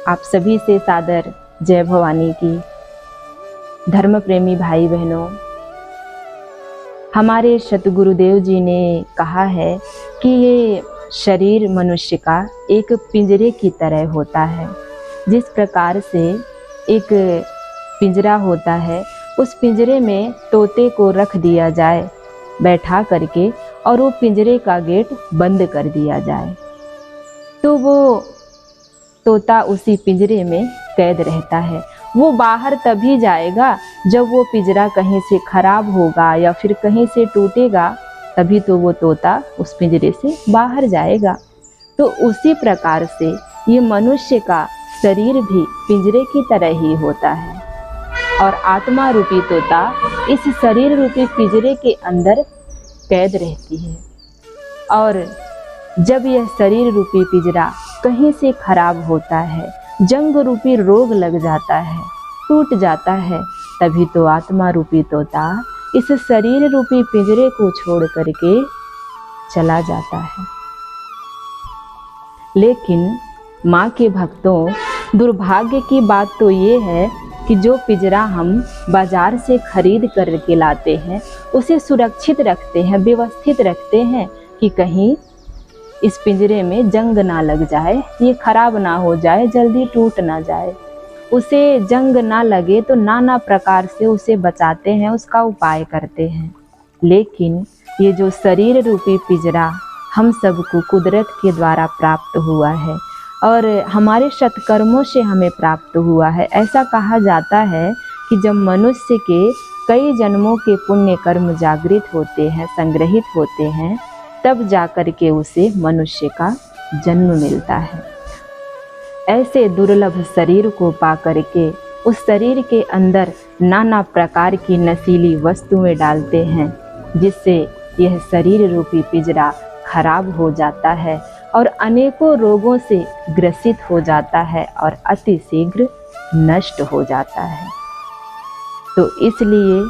आप सभी से सादर जय भवानी की। धर्म प्रेमी भाई बहनों, हमारे सतगुरुदेव जी ने कहा है कि ये शरीर मनुष्य का एक पिंजरे की तरह होता है। जिस प्रकार से एक पिंजरा होता है, उस पिंजरे में तोते को रख दिया जाए बैठा करके और वो पिंजरे का गेट बंद कर दिया जाए, तो वो तोता उसी पिंजरे में कैद रहता है। वो बाहर तभी जाएगा जब वो पिंजरा कहीं से खराब होगा या फिर कहीं से टूटेगा, तभी तो वो तोता उस पिंजरे से बाहर जाएगा। तो उसी प्रकार से ये मनुष्य का शरीर भी पिंजरे की तरह ही होता है और आत्मा रूपी तोता इस शरीर रूपी पिंजरे के अंदर कैद रहती है। और जब यह शरीर रूपी पिंजरा कहीं से खराब होता है, जंग रूपी रोग लग जाता है, टूट जाता है, तभी तो आत्मा रूपी तोता इस शरीर रूपी पिंजरे को छोड़ करके चला जाता है। लेकिन माँ के भक्तों, दुर्भाग्य की बात तो ये है कि जो पिंजरा हम बाजार से खरीद करके लाते हैं, उसे सुरक्षित रखते हैं, व्यवस्थित रखते हैं कि कहीं इस पिंजरे में जंग ना लग जाए, ये खराब ना हो जाए, जल्दी टूट ना जाए। उसे जंग ना लगे तो नाना प्रकार से उसे बचाते हैं, उसका उपाय करते हैं। लेकिन ये जो शरीर रूपी पिंजरा हम सबको कुदरत के द्वारा प्राप्त हुआ है और हमारे सत्कर्मों से हमें प्राप्त हुआ है। ऐसा कहा जाता है कि जब मनुष्य के कई जन्मों के पुण्य कर्म जागृत होते हैं, संग्रहित होते हैं, तब जाकर के उसे मनुष्य का जन्म मिलता है। ऐसे दुर्लभ शरीर को पा करके उस शरीर के अंदर नाना प्रकार की नशीली वस्तुएं डालते हैं, जिससे यह शरीर रूपी पिंजरा खराब हो जाता है और अनेकों रोगों से ग्रसित हो जाता है और अति शीघ्र नष्ट हो जाता है। तो इसलिए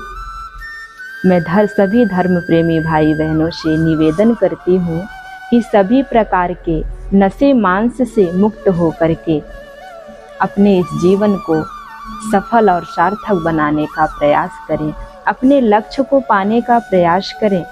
मैं सभी धर्म प्रेमी भाई बहनों से निवेदन करती हूँ कि सभी प्रकार के नशे मांस से मुक्त हो करके अपने इस जीवन को सफल और सार्थक बनाने का प्रयास करें, अपने लक्ष्य को पाने का प्रयास करें।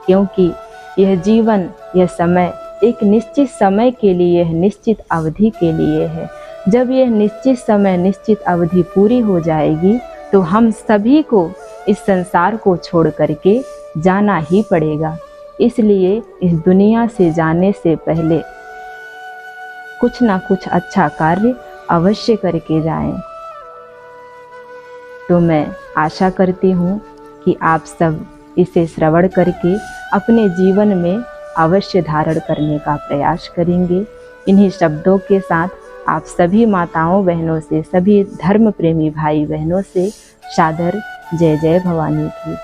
क्योंकि यह जीवन, यह समय एक निश्चित समय के लिए है, निश्चित अवधि के लिए है। जब यह निश्चित समय, निश्चित अवधि पूरी हो जाएगी तो हम सभी को इस संसार को छोड़ करके जाना ही पड़ेगा। इसलिए इस दुनिया से जाने से पहले कुछ ना कुछ अच्छा कार्य अवश्य करके जाएं। तो मैं आशा करती हूँ कि आप सब इसे श्रवण करके अपने जीवन में अवश्य धारण करने का प्रयास करेंगे। इन्हीं शब्दों के साथ आप सभी माताओं बहनों से, सभी धर्म प्रेमी भाई बहनों से सादर जय जय भवानी की।